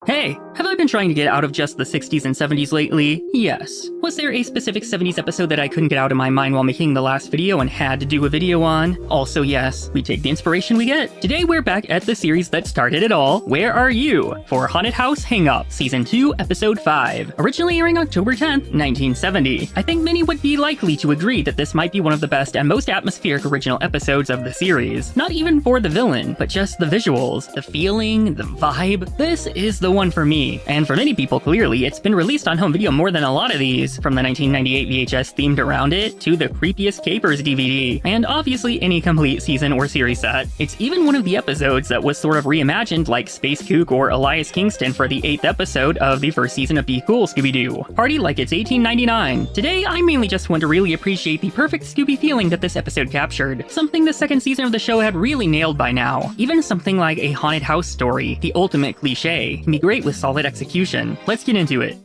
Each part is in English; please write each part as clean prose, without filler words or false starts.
Hey, have I been trying to get out of just the 60s and 70s lately? Yes. Was there a specific 70s episode that I couldn't get out of my mind while making the last video and had to do a video on? Also yes, we take the inspiration we get. Today we're back at the series that started it all, Where Are You? For Haunted House Hang-Up, Season 2, Episode 5. Originally airing October 10th, 1970. I think many would be likely to agree that this might be one of the best and most atmospheric original episodes of the series. Not even for the villain, but just the visuals, the feeling, the vibe. This is the one for me. And for many people, clearly, it's been released on home video more than a lot of these, from the 1998 VHS themed around it, to the creepiest capers DVD, and obviously any complete season or series set. It's even one of the episodes that was sort of reimagined like Space Kook or Elias Kingston for the 8th episode of the first season of Be Cool, Scooby-Doo. Party like it's 1899. Today, I mainly just want to really appreciate the perfect Scooby feeling that this episode captured, something the second season of the show had really nailed by now. Even something like a haunted house story, the ultimate cliche, can be great with solid execution. Let's get into it.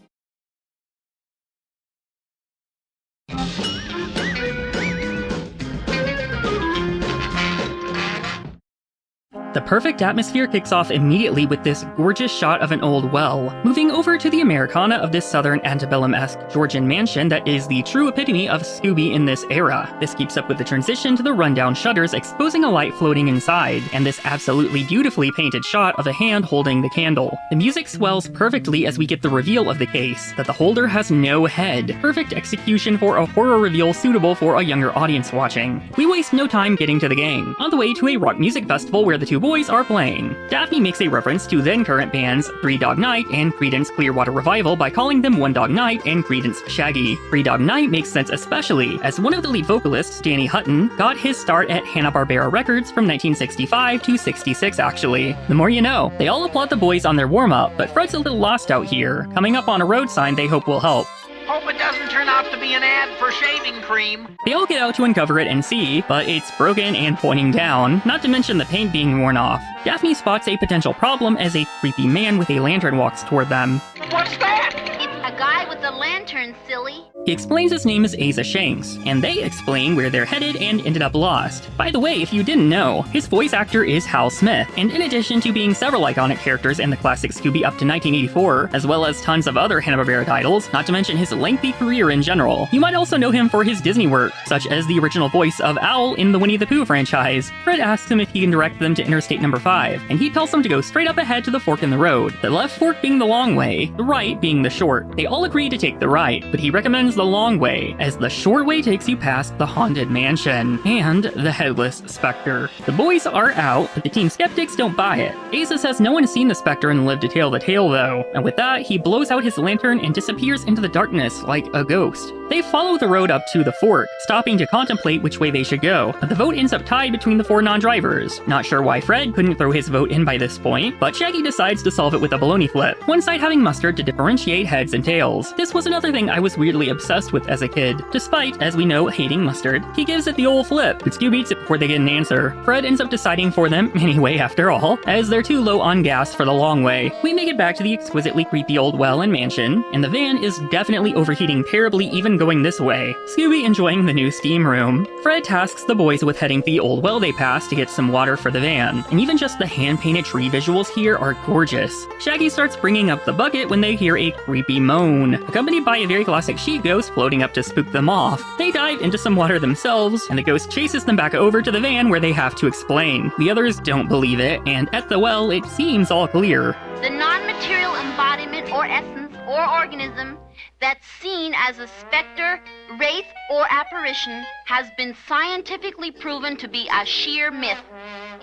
The perfect atmosphere kicks off immediately with this gorgeous shot of an old well, moving over to the Americana of this southern antebellum-esque Georgian mansion that is the true epitome of Scooby in this era. This keeps up with the transition to the rundown shutters exposing a light floating inside, and this absolutely beautifully painted shot of a hand holding the candle. The music swells perfectly as we get the reveal of the case, that the holder has no head. Perfect execution for a horror reveal suitable for a younger audience watching. We waste no time getting to the gang, on the way to a rock music festival where the two boys are playing. Daphne makes a reference to then-current bands Three Dog Night and Creedence Clearwater Revival by calling them One Dog Night and Creedence Shaggy. Three Dog Night makes sense especially, as one of the lead vocalists, Danny Hutton, got his start at Hanna-Barbera Records from 1965 to 66 actually. The more you know. They all applaud the boys on their warm-up, but Fred's a little lost out here, coming up on a road sign they hope will help. Hope it doesn't turn out to be an ad for shaving cream. They all get out to uncover it and see, but it's broken and pointing down, not to mention the paint being worn off. Daphne spots a potential problem as a creepy man with a lantern walks toward them. What's that? It's a guy with a lantern, silly. He explains his name is Asa Shanks, and they explain where they're headed and ended up lost. By the way, if you didn't know, his voice actor is Hal Smith, and in addition to being several iconic characters in the classic Scooby up to 1984, as well as tons of other Hanna-Barbera titles, not to mention his lengthy career in general, you might also know him for his Disney work, such as the original voice of Owl in the Winnie the Pooh franchise. Fred asks him if he can direct them to Interstate number 5, and he tells them to go straight up ahead to the fork in the road, the left fork being the long way, the right being the short. They all agree to take the right, but he recommends the long way, as the short way takes you past the haunted mansion and the Headless Specter. The boys are out, but the Team Skeptics don't buy it. Asa says no one has seen the Specter and lived to tell the tale though, and with that, he blows out his lantern and disappears into the darkness like a ghost. They follow the road up to the fort, stopping to contemplate which way they should go, but the vote ends up tied between the 4 non-drivers. Not sure why Fred couldn't throw his vote in by this point, but Shaggy decides to solve it with a baloney flip, one side having mustard to differentiate heads and tails. This was another thing I was weirdly obsessed with as a kid. Despite, as we know, hating mustard, he gives it the old flip, but Scooby eats it before they get an answer. Fred ends up deciding for them anyway after all, as they're too low on gas for the long way. We make it back to the exquisitely creepy old well and mansion, and the van is definitely overheating terribly even going this way. Scooby enjoying the new steam room. Fred tasks the boys with heading to the old well they passed to get some water for the van, and even just the hand-painted tree visuals here are gorgeous. Shaggy starts bringing up the bucket when they hear a creepy moan, accompanied by a very classic sheet ghost floating up to spook them off. They dive into some water themselves, and the ghost chases them back over to the van where they have to explain. The others don't believe it, and at the well, it seems all clear. The non-material embodiment or essence or organism that's seen as a specter, wraith, or apparition has been scientifically proven to be a sheer myth.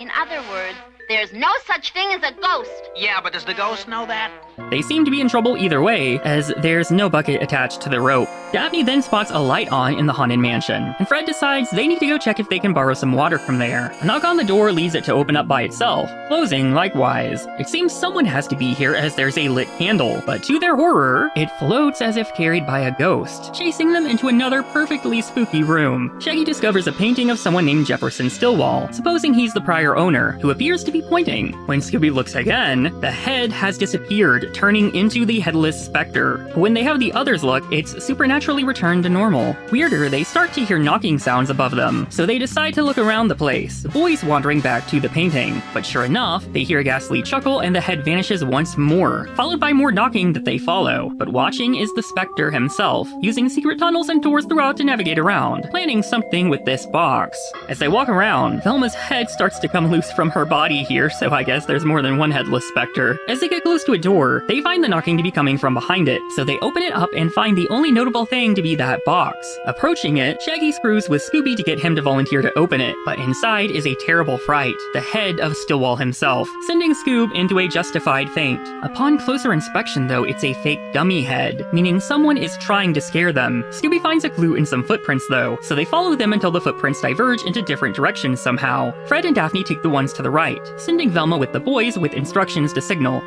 In other words, there's no such thing as a ghost. Yeah, but does the ghost know that? They seem to be in trouble either way, as there's no bucket attached to the rope. Daphne then spots a light on in the haunted mansion, and Fred decides they need to go check if they can borrow some water from there. A knock on the door leads it to open up by itself, closing likewise. It seems someone has to be here as there's a lit candle, but to their horror, it floats as if carried by a ghost, chasing them into another perfectly spooky room. Shaggy discovers a painting of someone named Jefferson Stillwell, supposing he's the prior owner, who appears to be pointing. When Scooby looks again, the head has disappeared, turning into the Headless Specter. When they have the others look, it's supernatural naturally return to normal. Weirder, they start to hear knocking sounds above them, so they decide to look around the place, the boys wandering back to the painting. But sure enough, they hear a ghastly chuckle and the head vanishes once more, followed by more knocking that they follow. But watching is the Spectre himself, using secret tunnels and doors throughout to navigate around, planning something with this box. As they walk around, Velma's head starts to come loose from her body here, so I guess there's more than one Headless Specter. As they get close to a door, they find the knocking to be coming from behind it, so they open it up and find the only notable thing to be that box. Approaching it, Shaggy screws with Scooby to get him to volunteer to open it, but inside is a terrible fright, the head of Stillwell himself, sending Scoob into a justified faint. Upon closer inspection though, it's a fake dummy head, meaning someone is trying to scare them. Scooby finds a clue in some footprints though, so they follow them until the footprints diverge into different directions somehow. Fred and Daphne take the ones to the right, sending Velma with the boys with instructions to signal.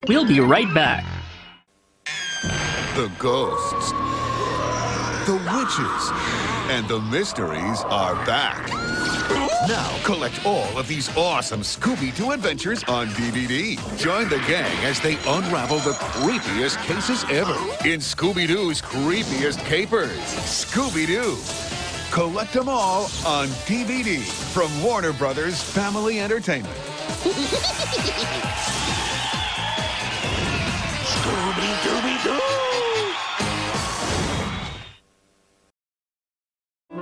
We'll be right back. The ghosts, the witches, and the mysteries are back. Now collect all of these awesome Scooby-Doo adventures on DVD. Join the gang as they unravel the creepiest cases ever in Scooby-Doo's creepiest capers. Scooby-Doo. Collect them all on DVD from Warner Brothers Family Entertainment. Scooby-Dooby-Doo!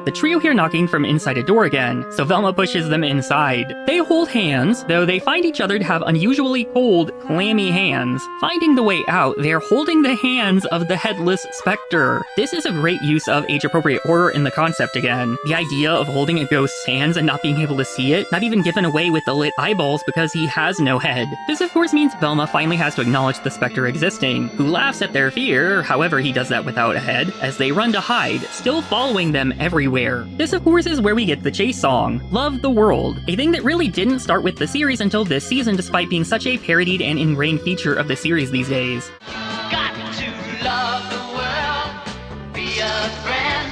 The trio hear knocking from inside a door again, so Velma pushes them inside. They hold hands, though they find each other to have unusually cold, clammy hands. Finding the way out, they're holding the hands of the Headless Specter. This is a great use of age-appropriate horror in the concept again. The idea of holding a ghost's hands and not being able to see it, not even given away with the lit eyeballs because he has no head. This of course means Velma finally has to acknowledge the Specter existing, who laughs at their fear, however he does that without a head, as they run to hide, still following them everywhere. This of course is where we get the chase song, Love the World, a thing that really didn't start with the series until this season despite being such a parodied and ingrained feature of the series these days. Got to love the world, be a friend,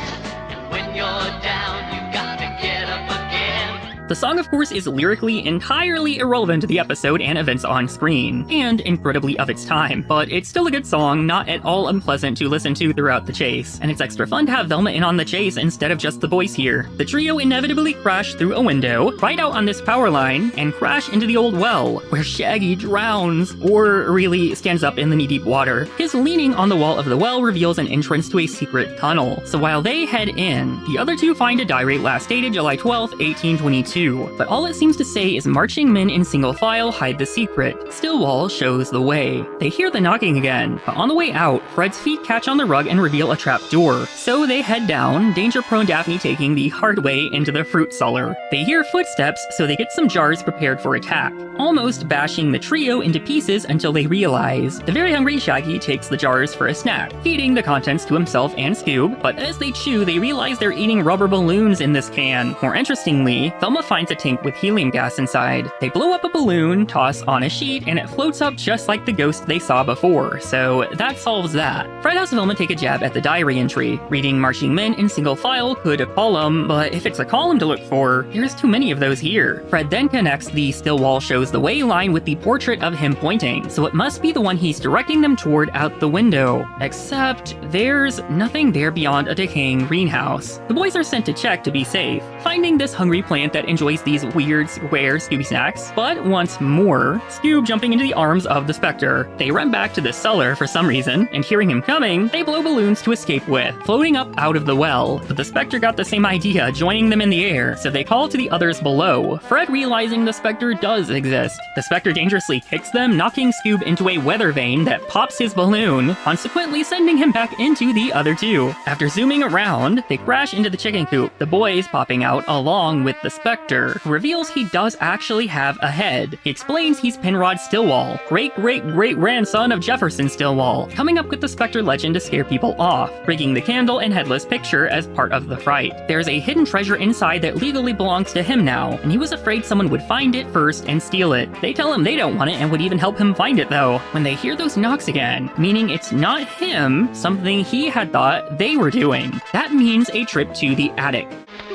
and when you're down, you got to get up again. The song, of course, is lyrically entirely irrelevant to the episode and events on screen, and incredibly of its time, but it's still a good song, not at all unpleasant to listen to throughout the chase, and it's extra fun to have Velma in on the chase instead of just the boys here. The trio inevitably crash through a window, right out on this power line, and crash into the old well, where Shaggy drowns, or really stands up in the knee-deep water. His leaning on the wall of the well reveals an entrance to a secret tunnel, so while they head in, the other two find a diary last dated July 12, 1822. But all it seems to say is marching men in single file hide the secret. Stillwell shows the way. They hear the knocking again, but on the way out, Fred's feet catch on the rug and reveal a trap door. So they head down, danger-prone Daphne taking the hard way into the fruit cellar. They hear footsteps, so they get some jars prepared for attack, almost bashing the trio into pieces until they realize. The very hungry Shaggy takes the jars for a snack, feeding the contents to himself and Scoob, but as they chew, they realize they're eating rubber balloons in this can. More interestingly, Velma finds a tank with helium gas inside. They blow up a balloon, toss on a sheet, and it floats up just like the ghost they saw before, so that solves that. Fred has Velma take a jab at the diary entry. Reading marching men in single file could a column, but if it's a column to look for, there's too many of those here. Fred then connects the Stillwell shows the way line with the portrait of him pointing, so it must be the one he's directing them toward out the window. Except, there's nothing there beyond a decaying greenhouse. The boys are sent to check to be safe, finding this hungry plant that enjoys these weird square Scooby snacks, but once more, Scoob jumping into the arms of the Spectre. They run back to the cellar for some reason, and hearing him coming, they blow balloons to escape with, floating up out of the well. But the Spectre got the same idea, joining them in the air, so they call to the others below, Fred realizing the Spectre does exist. The Spectre dangerously kicks them, knocking Scoob into a weather vane that pops his balloon, consequently sending him back into the other two. After zooming around, they crash into the chicken coop, the boys popping out along with the Spectre, who reveals he does actually have a head. He explains he's Penrod Stillwell, great-great-great-grandson of Jefferson Stillwell, coming up with the Spectre legend to scare people off, rigging the candle and headless picture as part of the fright. There's a hidden treasure inside that legally belongs to him now, and he was afraid someone would find it first and steal it. They tell him they don't want it and would even help him find it though. When they hear those knocks again, meaning it's not him, something he had thought they were doing. That means a trip to the attic.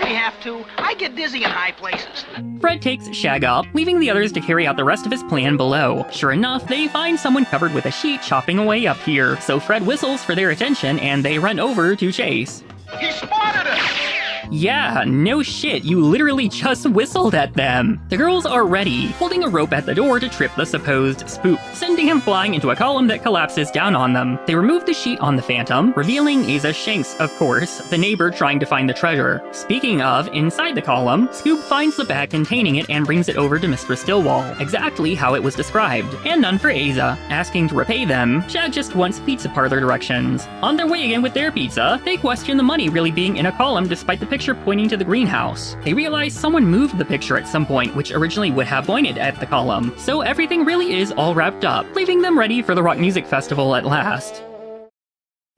we have to. I get dizzy in high places. Fred takes Shag up, leaving the others to carry out the rest of his plan below. Sure enough, they find someone covered with a sheet chopping away up here, so Fred whistles for their attention and they run over to chase. He spotted us! Yeah, no shit, you literally just whistled at them. The girls are ready, holding a rope at the door to trip the supposed spook, sending him flying into a column that collapses down on them. They remove the sheet on the Phantom, revealing Asa Shanks, of course, the neighbor trying to find the treasure. Speaking of, inside the column, Scoob finds the bag containing it and brings it over to Mr. Stillwell, exactly how it was described, and none for Asa. Asking to repay them, Shag just wants pizza parlor directions. On their way again with their pizza, they question the money really being in a column despite the picture pointing to the greenhouse. They realize someone moved the picture at some point, which originally would have pointed at the column, so everything really is all wrapped up, leaving them ready for the Rock Music Festival at last.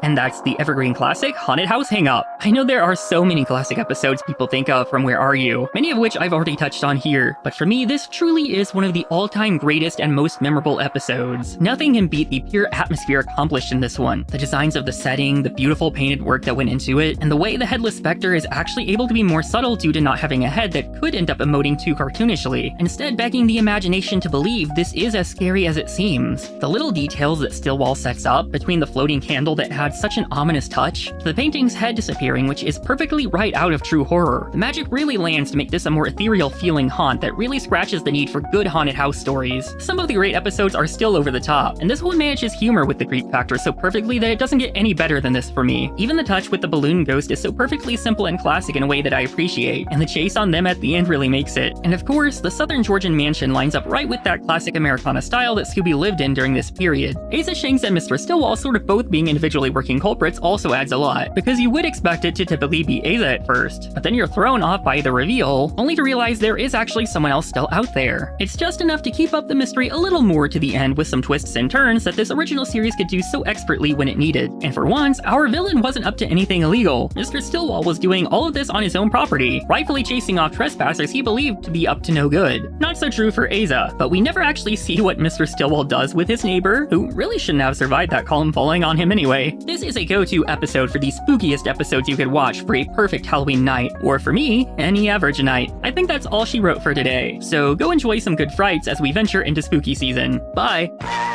And that's the evergreen classic Haunted House Hang-Up. I know there are so many classic episodes people think of from Where Are You, many of which I've already touched on here, but for me this truly is one of the all-time greatest and most memorable episodes. Nothing can beat the pure atmosphere accomplished in this one. The designs of the setting, the beautiful painted work that went into it, and the way the Headless Specter is actually able to be more subtle due to not having a head that could end up emoting too cartoonishly, instead begging the imagination to believe this is as scary as it seems. The little details that Stillwell sets up, between the floating candle that had such an ominous touch, to the painting's head disappearing, which is perfectly right out of true horror. The magic really lands to make this a more ethereal feeling haunt that really scratches the need for good haunted house stories. Some of the great episodes are still over the top, and this one manages humor with the creep factor so perfectly that it doesn't get any better than this for me. Even the touch with the balloon ghost is so perfectly simple and classic in a way that I appreciate, and the chase on them at the end really makes it. And of course, the Southern Georgian mansion lines up right with that classic Americana style that Scooby lived in during this period. Asa Shanks and Mr. Stillwell sort of both being individually working culprits also adds a lot, because you would expect it to typically be Asa at first, but then you're thrown off by the reveal, only to realize there is actually someone else still out there. It's just enough to keep up the mystery a little more to the end with some twists and turns that this original series could do so expertly when it needed. And for once, our villain wasn't up to anything illegal. Mr. Stillwell was doing all of this on his own property, rightfully chasing off trespassers he believed to be up to no good. Not so true for Asa, but we never actually see what Mr. Stillwell does with his neighbor, who really shouldn't have survived that column falling on him anyway. This is a go-to episode for the spookiest episodes you could watch for a perfect Halloween night, or for me, any average night. I think that's all she wrote for today, so go enjoy some good frights as we venture into spooky season. Bye!